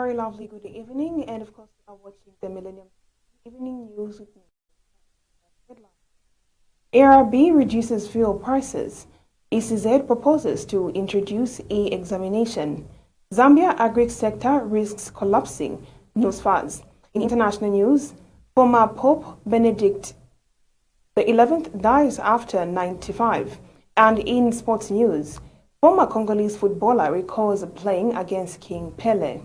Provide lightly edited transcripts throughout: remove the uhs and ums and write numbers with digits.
very lovely good evening, and of course, you are watching the Millennium Evening News with me. Headline: ARB reduces fuel prices. ECZ proposes to introduce e-examination. Zambia agri sector risks collapsing. News fast. In international news, former Pope Benedict the 11th dies after 95. And in sports news, former Congolese footballer recalls playing against King Pele.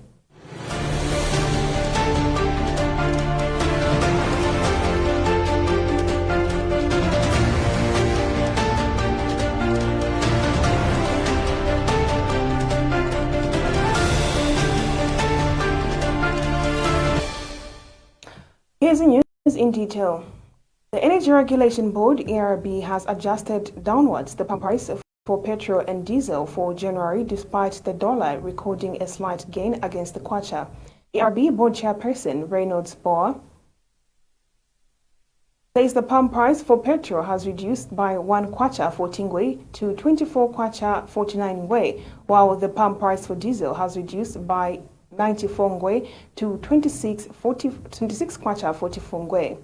Here's the news in detail. The Energy Regulation Board, ARB, has adjusted downwards the pump price for petrol and diesel for January, despite the dollar recording a slight gain against the kwacha. ARB Board Chairperson Reynolds Boer says the pump price for petrol has reduced by 1 kwacha 14 ngwe to 24 kwacha 49 ngwe, while the pump price for diesel has reduced by 94 ngwe to 26 kwacha 44 ngwe.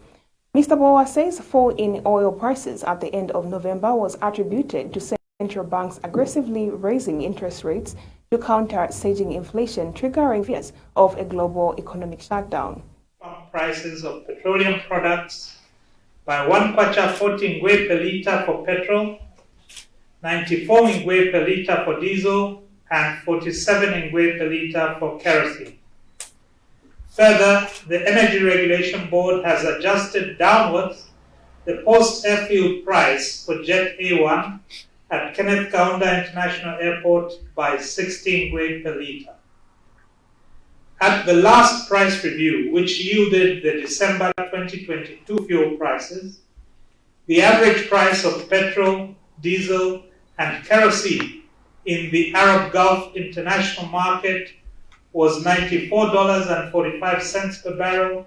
Mr. Boer says fall in oil prices at the end of November was attributed to central banks aggressively raising interest rates to counter surging inflation, triggering fears of a global economic shutdown. Pump prices of petroleum products by 1 kwacha 40 ngwe per litre for petrol, 94 ngwe per litre for diesel, and 47 ngwe per litre for kerosene. Further, the Energy Regulation Board has adjusted downwards the post-airfield price for Jet A1 at Kenneth Kaunda International Airport by 16 ngwe per litre. At the last price review, which yielded the December 2022 fuel prices, the average price of petrol, diesel, and kerosene in the Arab Gulf international market was $94.45 per barrel,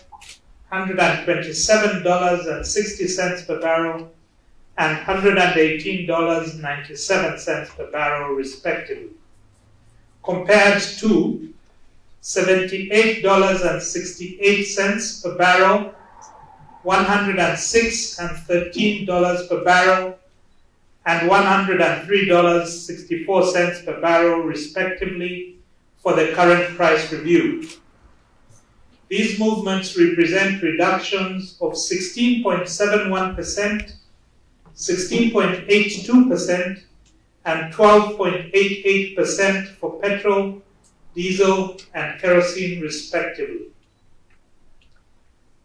$127.60 per barrel, and $118.97 per barrel, respectively, compared to $78.68 per barrel, $106.13 per barrel, and $103.64 per barrel, respectively, for the current price review. These movements represent reductions of 16.71%, 16.82%, and 12.88% for petrol, diesel, and kerosene, respectively.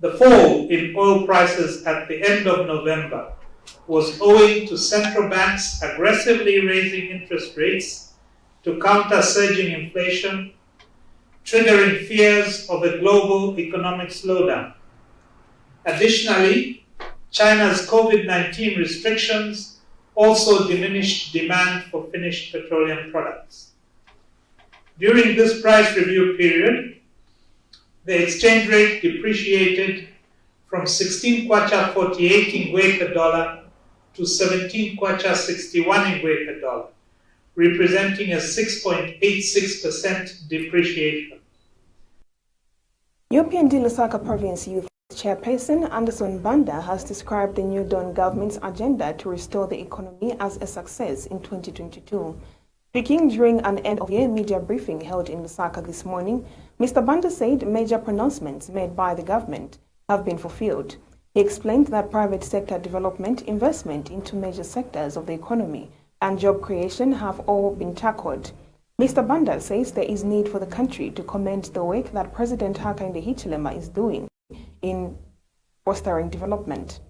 The fall in oil prices at the end of November was owing to central banks aggressively raising interest rates to counter surging inflation, triggering fears of a global economic slowdown. Additionally, China's COVID-19 restrictions also diminished demand for finished petroleum products. During this price review period, the exchange rate depreciated from 16 kwacha 48 ngwe per dollar to 17 kwacha 61 ngwe per dollar, representing a 6.86% depreciation. UPND Lusaka Province Youth Chairperson Anderson Banda has described the New Dawn government's agenda to restore the economy as a success in 2022. Speaking during an end-of-year media briefing held in Lusaka this morning, Mr. Banda said major pronouncements made by the government have been fulfilled. He explained that private sector development, investment into major sectors of the economy, and job creation have all been tackled. Mr. Banda says there is need for the country to commend the work that President Hakainde Hichilema is doing in fostering development.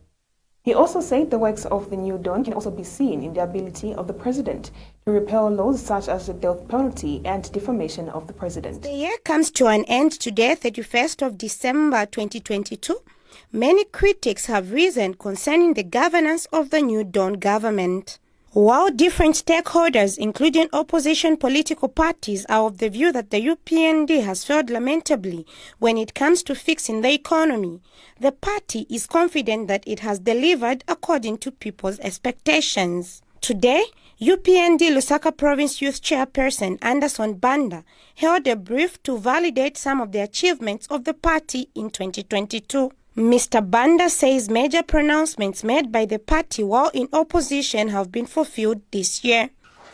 He also said the works of the New Dawn can also be seen in the ability of the president to repeal laws such as the death penalty and defamation of the president. The year comes to an end today, 31st of December 2022. Many critics have risen concerning the governance of the New Dawn government. While different stakeholders, including opposition political parties, are of the view that the UPND has failed lamentably when it comes to fixing the economy, the party is confident that it has delivered according to people's expectations. Today, UPND Lusaka Province Youth Chairperson Anderson Banda held a brief to validate some of the achievements of the party in 2022. Mr. Banda says major pronouncements made by the party while in opposition have been fulfilled this year.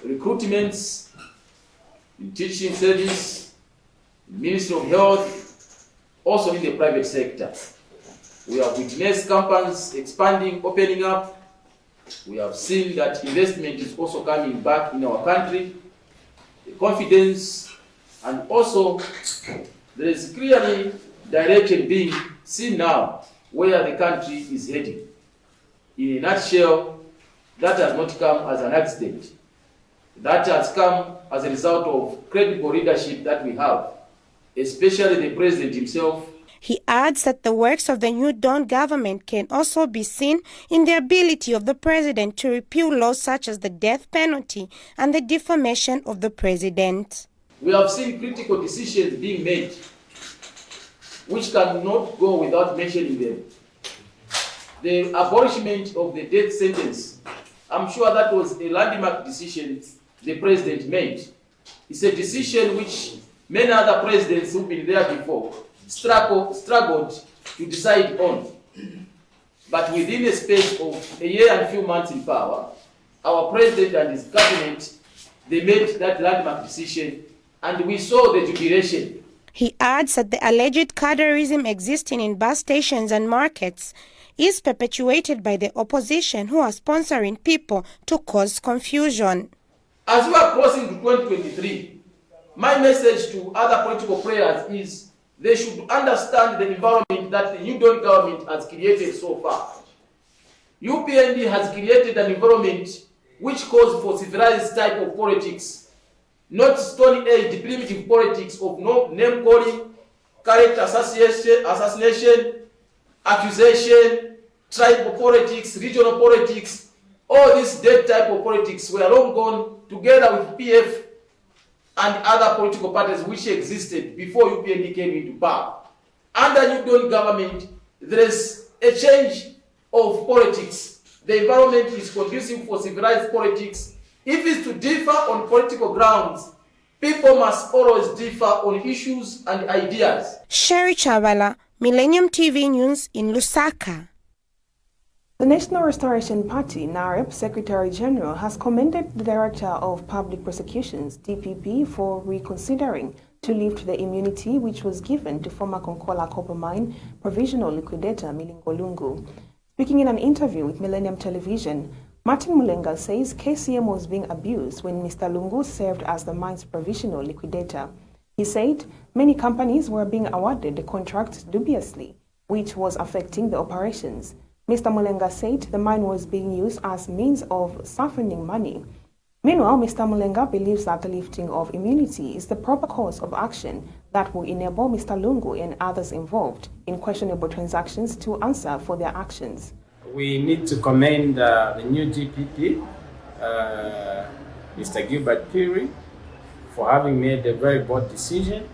Recruitments in teaching service, Ministry of Health, also in the private sector. We have witnessed companies expanding, opening up. We have seen that investment is also coming back in our country, the confidence, and also there is clearly direction being seen now where the country is heading. In a nutshell, that has not come as an accident. That has come as a result of credible leadership that we have, especially the president himself. He adds that the works of the New Dawn government can also be seen in the ability of the president to repeal laws such as the death penalty and the defamation of the president. We have seen critical decisions being made, which cannot go without mentioning them. The abolishment of the death sentence, I'm sure that was a landmark decision the president made. It's a decision which many other presidents who've been there before struggled to decide on. But within a space of a year and a few months in power, our president and his cabinet, they made that landmark decision, and we saw the jubilation. He adds that the alleged cadreism existing in bus stations and markets is perpetuated by the opposition who are sponsoring people to cause confusion. As we are crossing to 2023, my message to other political players is they should understand the environment that the New Dawn government has created so far. UPND has created an environment which calls for civilized type of politics, not stone age primitive politics of name calling, character assassination, accusation, tribal politics, regional politics. All these dead type of politics were long gone together with PF and other political parties which existed before UPND came into power. Under New Dawn government, there is a change of politics. The environment is conducive for civilized politics. If it's to differ on political grounds, people must always differ on issues and ideas. Sherry Chavala, Millennium TV News in Lusaka. The National Restoration Party, NAREP Secretary General, has commended the Director of Public Prosecutions, DPP, for reconsidering to lift the immunity which was given to former Konkola Copper Mine Provisional Liquidator Milingo Lungu. Speaking in an interview with Millennium Television, Martin Mulenga says KCM was being abused when Mr. Lungu served as the mine's provisional liquidator. He said many companies were being awarded the contract dubiously, which was affecting the operations. Mr. Mulenga said the mine was being used as means of siphoning money. Meanwhile, Mr. Mulenga believes that the lifting of immunity is the proper course of action that will enable Mr. Lungu and others involved in questionable transactions to answer for their actions. We need to commend the new DPP, Mr. Gilbert Piri, for having made a very bold decision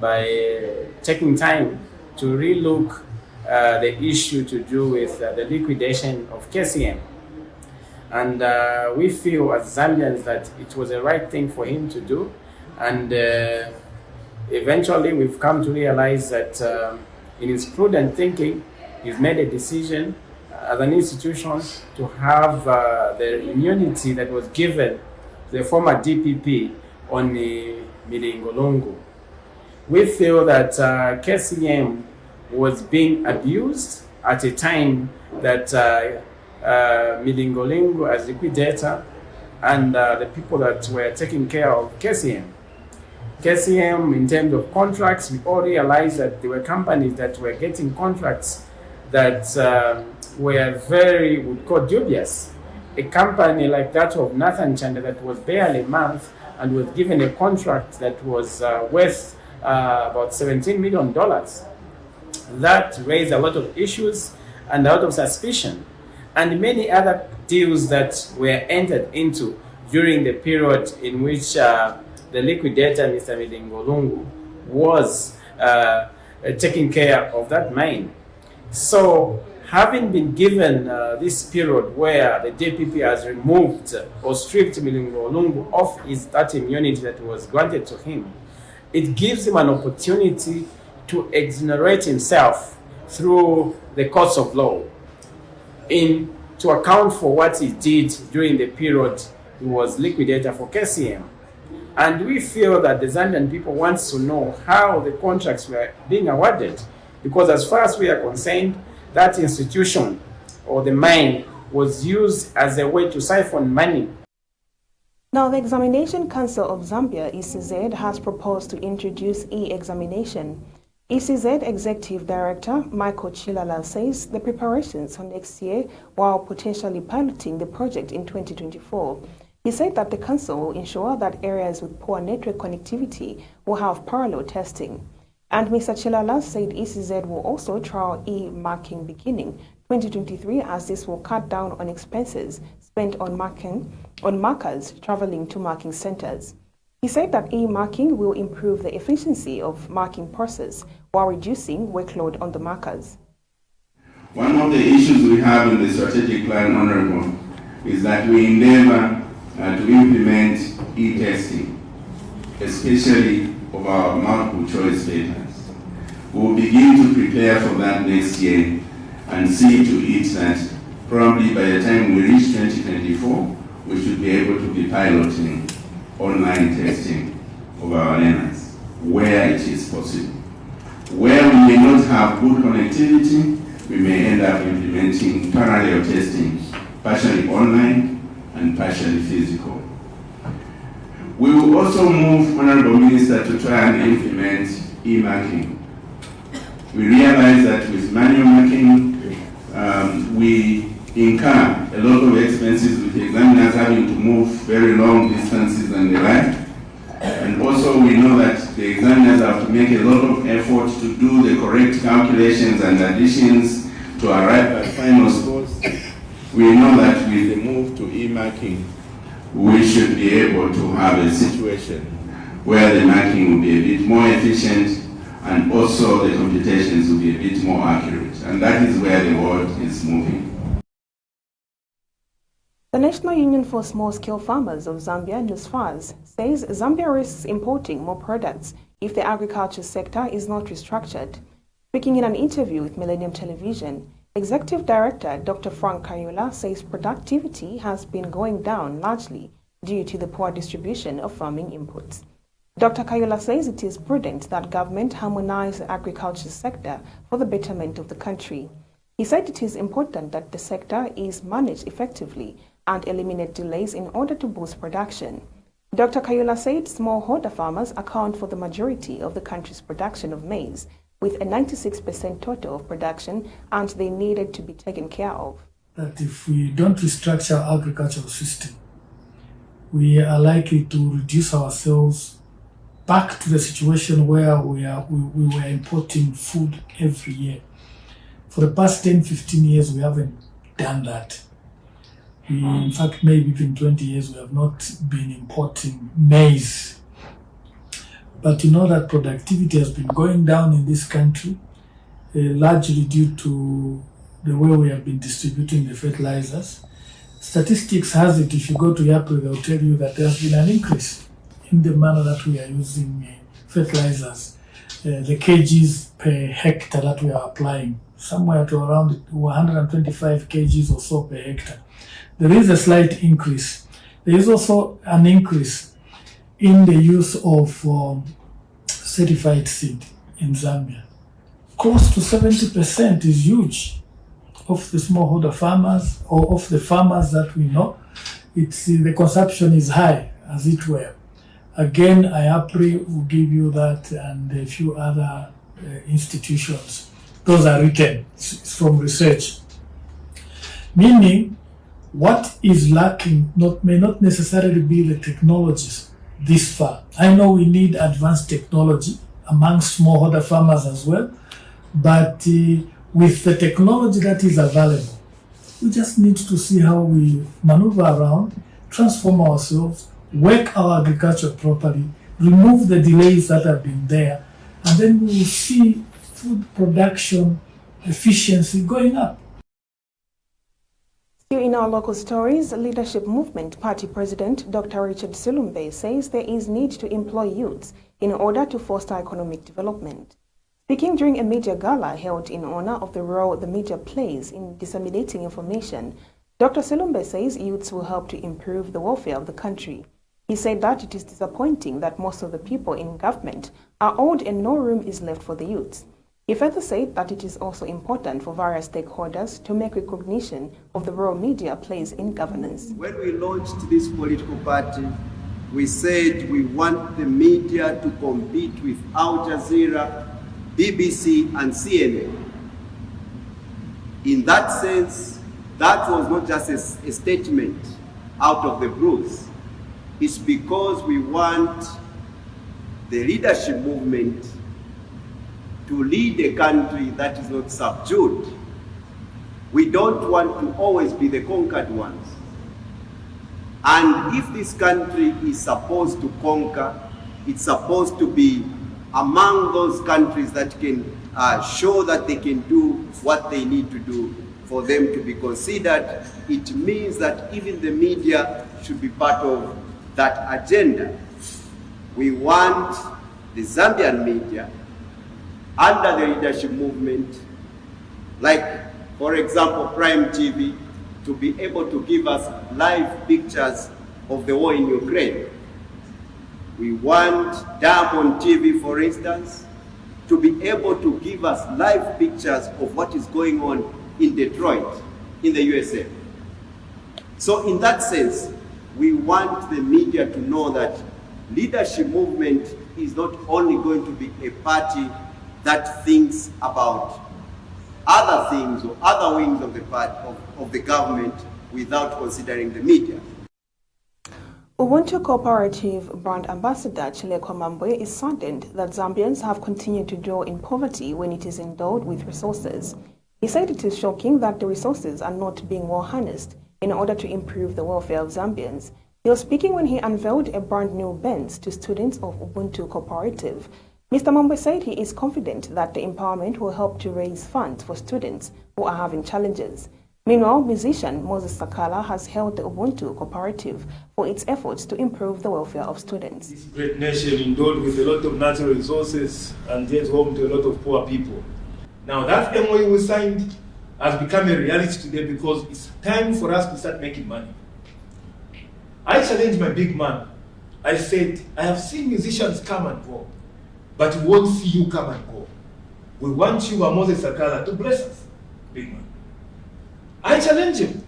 by taking time to relook the issue to do with the liquidation of KCM. And we feel as Zambians that it was the right thing for him to do. And eventually we've come to realize that in his prudent thinking, he's made a decision as an institution to have the immunity that was given to the former DPP on the Milingo Lungu. We feel that KCM was being abused at a time that Milingo Lungu as liquidator and the people that were taking care of KCM. KCM, in terms of contracts, we all realized that there were companies that were getting contracts that were very, would call dubious. A company like that of Nathan Chanda that was barely a month and was given a contract that was worth about $17 million. That raised a lot of issues and a lot of suspicion, and many other deals that were entered into during the period in which the liquidator, Mr. Milingo Lungu, was taking care of that mine. So having been given this period where the DPP has removed or stripped Milingo Olungu of that immunity that was granted to him, it gives him an opportunity to exonerate himself through the courts of law to account for what he did during the period he was liquidator for KCM. And we feel that the Zambian people want to know how the contracts were being awarded, because as far as we are concerned, that institution or the mine was used as a way to siphon money. Now, the Examination Council of Zambia, ECZ, has proposed to introduce e-examination. ECZ Executive Director Michael Chilala says the preparations for next year while potentially piloting the project in 2024. He said that the council will ensure that areas with poor network connectivity will have parallel testing. And Mr. Chilala said ECZ will also trial e-marking beginning 2023, as this will cut down on expenses spent on markers traveling to marking centers. He said that e-marking will improve the efficiency of marking process while reducing workload on the markers. One of the issues we have in the strategic plan, Honorable, is that we endeavor to implement e-testing, especially of our multiple choice papers. We will begin to prepare for that next year and see to it that probably by the time we reach 2024, we should be able to be piloting online testing of our learners where it is possible. Where we may not have good connectivity, we may end up implementing parallel testing, partially online and partially physical. We will also move, Honorable Minister, to try and implement e-marking. We realize that with manual marking, we incur a lot of expenses with examiners having to move very long distances and the like. And also we know that the examiners have to make a lot of effort to do the correct calculations and additions to arrive at final scores. We know that with the move to e-marking, we should be able to have a situation where the marking will be a bit more efficient and also the computations will be a bit more accurate. And that is where the world is moving. The National Union for Small-Scale Farmers of Zambia, NUSFAS, says Zambia risks importing more products if the agriculture sector is not restructured. Speaking in an interview with Millennium Television, Executive Director Dr. Frank Kayula says productivity has been going down largely due to the poor distribution of farming inputs. Dr. Kayula says it is prudent that government harmonize the agriculture sector for the betterment of the country. He said it is important that the sector is managed effectively and eliminate delays in order to boost production. Dr. Kayula said smallholder farmers account for the majority of the country's production of maize, with a 96% total of production, and they needed to be taken care of. That if we don't restructure our agricultural system, we are likely to reduce ourselves back to the situation where we were importing food every year. For the past 10-15 years, we haven't done that. In fact, maybe even 20 years, we have not been importing maize. But you know that productivity has been going down in this country, largely due to the way we have been distributing the fertilizers. Statistics has it, if you go to YAPRI, they'll tell you that there has been an increase in the manner that we are using fertilizers. The kgs per hectare that we are applying, somewhere to around 125 kgs or so per hectare. There is a slight increase. There is also an increase in the use of certified seed in Zambia. Close to 70% is huge of the smallholder farmers, or of the farmers that we know. The consumption is high, as it were. Again, IAPRI will give you that, and a few other institutions. Those are written from research. Meaning, what is lacking may not necessarily be the technologies this far. I know we need advanced technology among smallholder farmers as well, but with the technology that is available, we just need to see how we maneuver around, transform ourselves, work our agriculture properly, remove the delays that have been there, and then we will see food production efficiency going up. Still in our local stories, Leadership Movement Party President Dr. Richard Silumbe says there is need to employ youths in order to foster economic development. Speaking during a media gala held in honor of the role the media plays in disseminating information, Dr. Silumbe says youths will help to improve the welfare of the country. He said that it is disappointing that most of the people in government are old and no room is left for the youths. He further said that it is also important for various stakeholders to make recognition of the role media plays in governance. When we launched this political party, we said we want the media to compete with Al Jazeera, BBC and CNN. In that sense, that was not just a statement out of the blues. It's because we want the leadership movement to lead a country that is not subdued. We don't want to always be the conquered ones. And if this country is supposed to conquer, it's supposed to be among those countries that can show that they can do what they need to do for them to be considered. It means that even the media should be part of that agenda. We want the Zambian media under the leadership movement, like for example Prime TV, to be able to give us live pictures of the war in Ukraine. We want Diamond TV, for instance, to be able to give us live pictures of what is going on in Detroit, in the USA. So in that sense, we want the media to know that leadership movement is not only going to be a party that thinks about other things or other wings of the part of the government without considering the media. Ubuntu Cooperative brand ambassador Chileko Mambwe is saddened that Zambians have continued to dwell in poverty when it is endowed with resources. He said it is shocking that the resources are not being well harnessed in order to improve the welfare of Zambians. He was speaking when he unveiled a brand new Benz to students of Ubuntu Cooperative. Mr. Mambwe said he is confident that the empowerment will help to raise funds for students who are having challenges. Meanwhile, musician Moses Sakala has hailed the Ubuntu Cooperative for its efforts to improve the welfare of students. This great nation endowed with a lot of natural resources and yet home to a lot of poor people. Now that MOU we signed has become a reality today because it's time for us to start making money. I challenged my big man. I said, I have seen musicians come and go, but we won't see you come and go. We want you, Moses Sakala, to bless us, big man. I challenge him.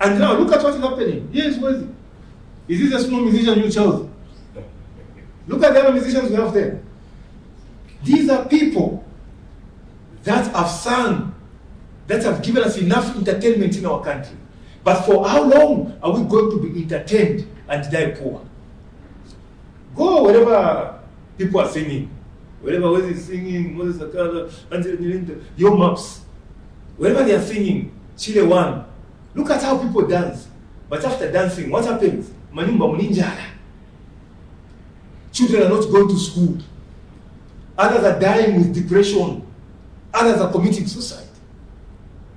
And now look at what is happening. Here is Wesley. Is this a small musician you chose? Look at the other musicians we have there. These are people that have sung, that have given us enough entertainment in our country. But for how long are we going to be entertained and die poor? Go wherever people are singing. Wherever Wesley is singing, Moses Sakala, Angela Nilinda, Yo Maps. Wherever they are singing, Chile One, look at how people dance. But after dancing, what happens? Manimba muninjala. Children are not going to school. Others are dying with depression. Others are committing suicide.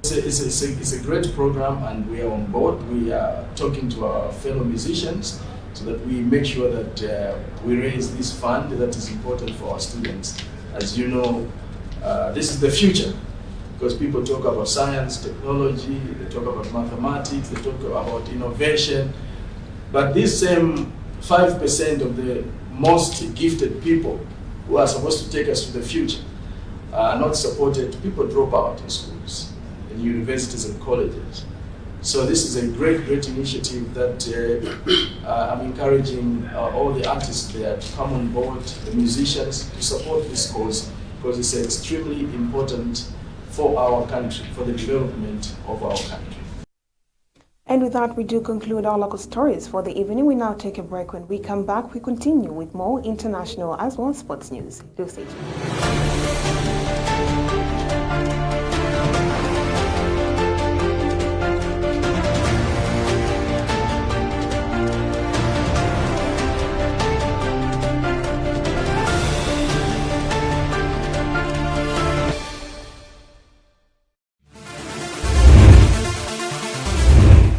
It's a great program and we are on board. We are talking to our fellow musicians so that we make sure that we raise this fund that is important for our students. As you know, this is the future. Because people talk about science, technology, they talk about mathematics, they talk about innovation. But this same 5% of the most gifted people who are supposed to take us to the future are not supported. People drop out in schools, in universities and colleges. So this is a great initiative that I'm encouraging all the artists there to come on board, the musicians, to support this cause, because it's extremely important for our country, for the development of our country. And with that, we do conclude our local stories for the evening. We now take a break. When we come back, we continue with more international as well as sports news. Do stay tuned.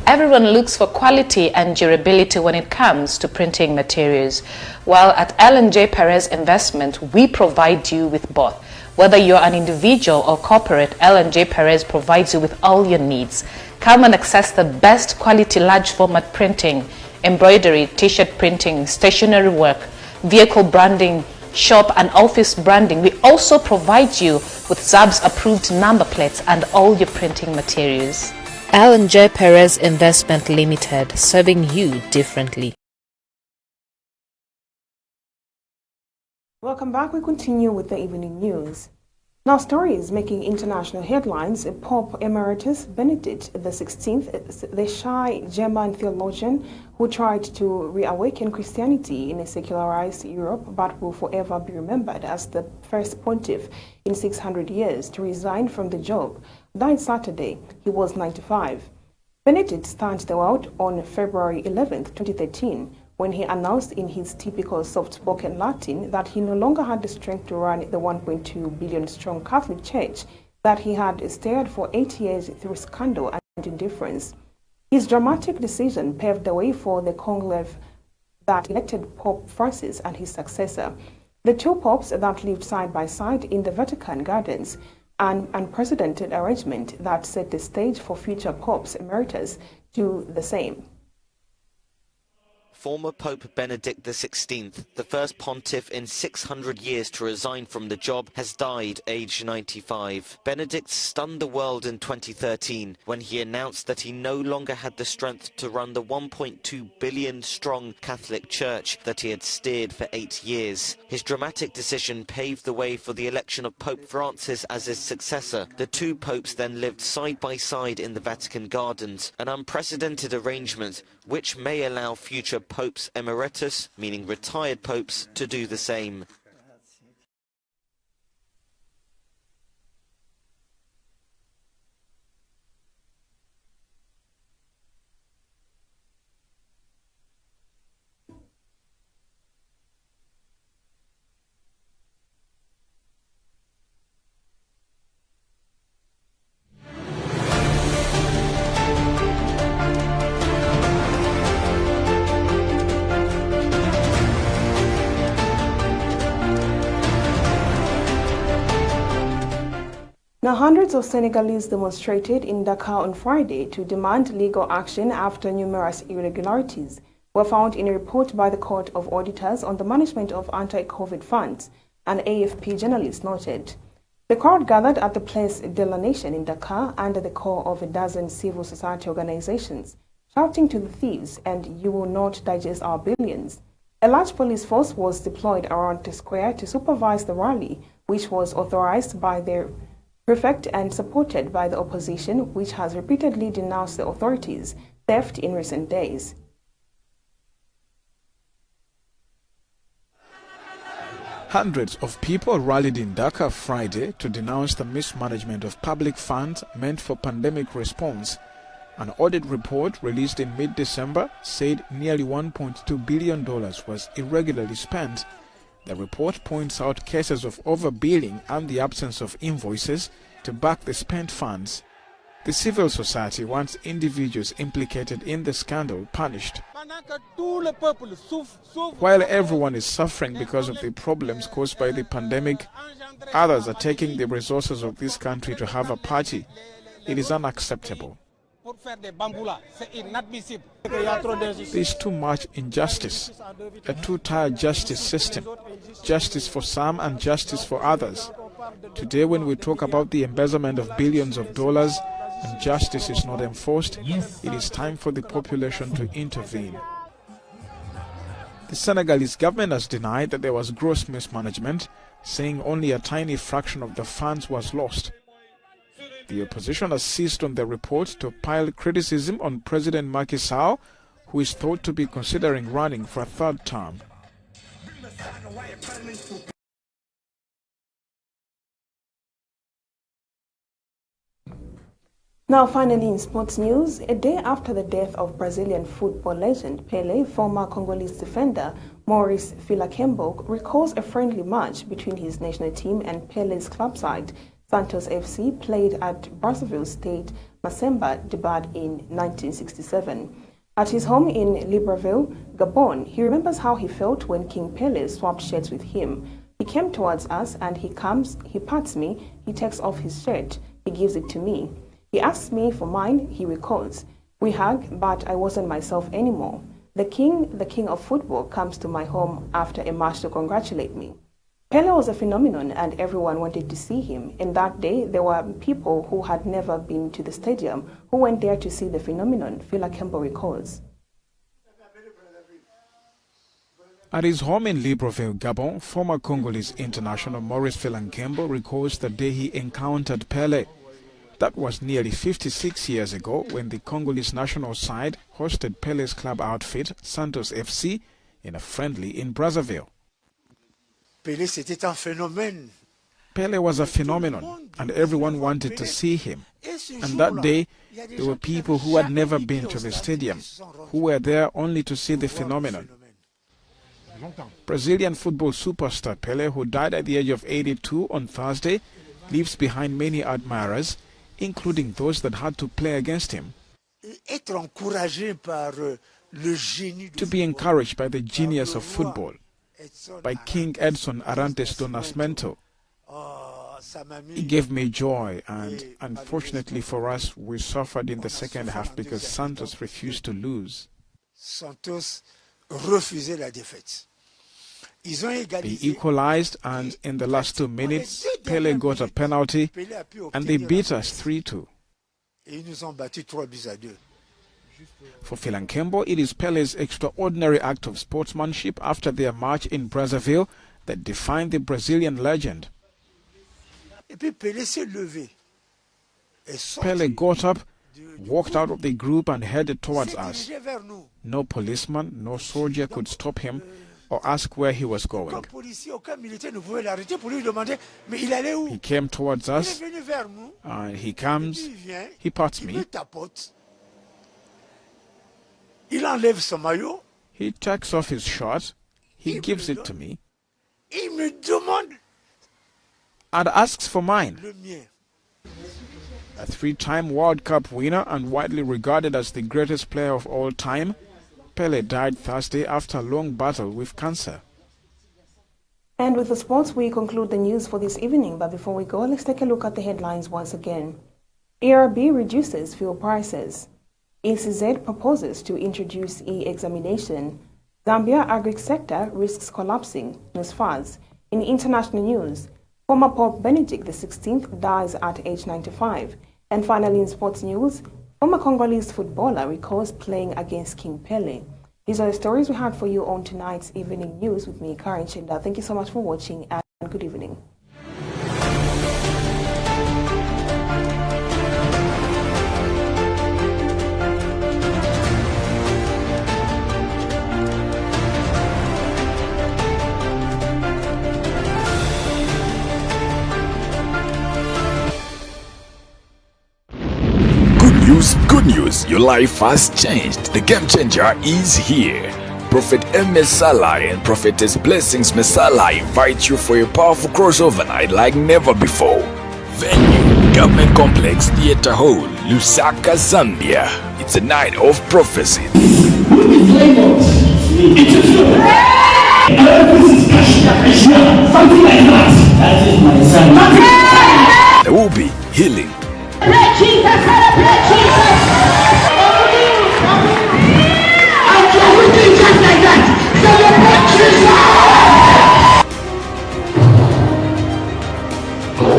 Everyone looks for quality and durability when it comes to printing materials. While at L&J Perez Investment, we provide you with both. Whether you're an individual or corporate, L&J Perez provides you with all your needs. Come and access the best quality large format printing, embroidery, t-shirt printing, stationery work, vehicle branding, shop and office branding. We also provide you with ZABS approved number plates and all your printing materials. L&J Perez Investment Limited, serving you differently. Welcome back. We continue with the evening news. Now, stories making international headlines. Pope Emeritus Benedict XVI, the shy German theologian who tried to reawaken Christianity in a secularized Europe but will forever be remembered as the first pontiff in 600 years to resign from the job, died Saturday. He was 95. Benedict stunned the world on February 11, 2013, when he announced in his typical soft-spoken Latin that he no longer had the strength to run the 1.2 billion-strong Catholic Church that he had steered for 8 years through scandal and indifference. His dramatic decision paved the way for the conclave that elected Pope Francis and his successor. The two popes that lived side by side in the Vatican Gardens, an unprecedented arrangement that set the stage for future popes emeritus to the same. Former Pope Benedict XVI, the first pontiff in 600 years to resign from the job, has died aged 95. Benedict stunned the world in 2013 when he announced that he no longer had the strength to run the 1.2 billion strong Catholic Church that he had steered for 8 years. His dramatic decision paved the way for the election of Pope Francis as his successor. The two popes then lived side by side in the Vatican Gardens, an unprecedented arrangement which may allow future popes emeritus, meaning retired popes, to do the same. Now, hundreds of Senegalese demonstrated in Dakar on Friday to demand legal action after numerous irregularities were found in a report by the Court of Auditors on the management of anti-COVID funds, an AFP journalist noted. The crowd gathered at the Place de la Nation in Dakar under the call of a dozen civil society organizations, shouting to the thieves, "And you will not digest our billions." A large police force was deployed around the square to supervise the rally, which was authorized by the prefect and supported by the opposition, which has repeatedly denounced the authorities' theft in recent days. Hundreds of people rallied in Dakar Friday to denounce the mismanagement of public funds meant for pandemic response. An audit report released in mid-December said nearly $1.2 billion was irregularly spent. The report points out cases of overbilling and the absence of invoices to back the spent funds. The civil society wants individuals implicated in the scandal punished. While everyone is suffering because of the problems caused by the pandemic, others are taking the resources of this country to have a party. It is unacceptable. There's too much injustice, a two-tier justice system, justice for some and justice for others. Today, when we talk about the embezzlement of billions of dollars and justice is not enforced, it is time for the population to intervene. The Senegalese government has denied that there was gross mismanagement, saying only a tiny fraction of the funds was lost. The opposition has seized on the report to pile criticism on President Macky Sall, who is thought to be considering running for a third term. Now, finally, in sports news, a day after the death of Brazilian football legend Pelé, former Congolese defender Maurice Philakembo recalls a friendly match between his national team and Pelé's club side Santos FC played at Brazzaville State Masemba Debad in 1967. At his home in Libreville, Gabon, he remembers how he felt when King Pele swapped shirts with him. He came towards us and he pats me, he takes off his shirt, he gives it to me. He asks me for mine, he recalls. We hug, but I wasn't myself anymore. The king of football, comes to my home after a match to congratulate me. Pele was a phenomenon and everyone wanted to see him. And that day, there were people who had never been to the stadium who went there to see the phenomenon, Phila Kembo recalls. At his home in Libreville, Gabon, former Congolese international Maurice Philankembo recalls the day he encountered Pele. That was nearly 56 years ago when the Congolese national side hosted Pele's club outfit, Santos FC, in a friendly in Brazzaville. Pele was a phenomenon and everyone wanted to see him. And that day, there were people who had never been to the stadium, who were there only to see the phenomenon. Brazilian football superstar Pele, who died at the age of 82 on Thursday, leaves behind many admirers, including those that had to play against him. To be encouraged by the genius of football, by King Edson Arantes do Nascimento. He gave me joy, and unfortunately for us, we suffered in the second half because Santos refused to lose. They equalized, and in the last 2 minutes, Pele got a penalty, and they beat us 3-2. For Philankembo, it is Pele's extraordinary act of sportsmanship after their match in Brazzaville that defined the Brazilian legend. Pele got up, walked out of the group and headed towards us. No policeman, no soldier could stop him or ask where he was going. He came towards us, and he comes, he pats me. He takes off his shirt, he gives it to me, and asks for mine. A 3-time World Cup winner and widely regarded as the greatest player of all time, Pele died Thursday after a long battle with cancer. And with the sports, we conclude the news for this evening. But before we go, let's take a look at the headlines once again. ARB reduces fuel prices. ECZ proposes to introduce e-examination. Zambia agri sector risks collapsing. NewsFast. In international news, former Pope Benedict XVI dies at age 95. And finally, in sports news, former Congolese footballer recalls playing against King Pele. These are the stories we had for you on tonight's evening news with me, Karen Chenda. Thank you so much for watching and good evening. Good news, your life has changed. The game changer is here. Prophet M. Mesala and Prophetess Blessings Mesala invite you for a powerful crossover night like never before. Venue, Government Complex Theatre Hall, Lusaka, Zambia. It's a night of prophecy. There will be healing.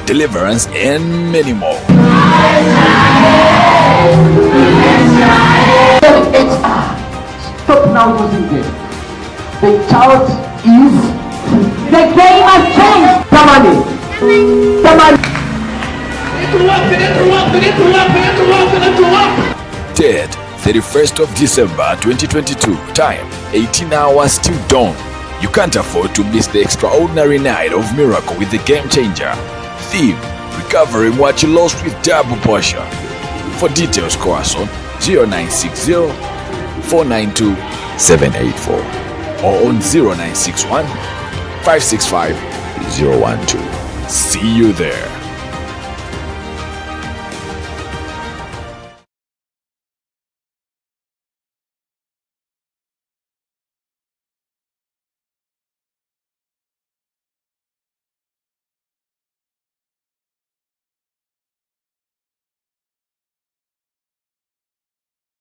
Deliverance and many more. Stop now using this. The child is the game has changed. Somebody. Date 31st of December 2022. Time 18 hours till dawn. You can't afford to miss the extraordinary night of miracle with the game changer. Theme: recovering what you lost with double portion. For details, call us on 0960 492 784 or on 0961 565 012. See you there.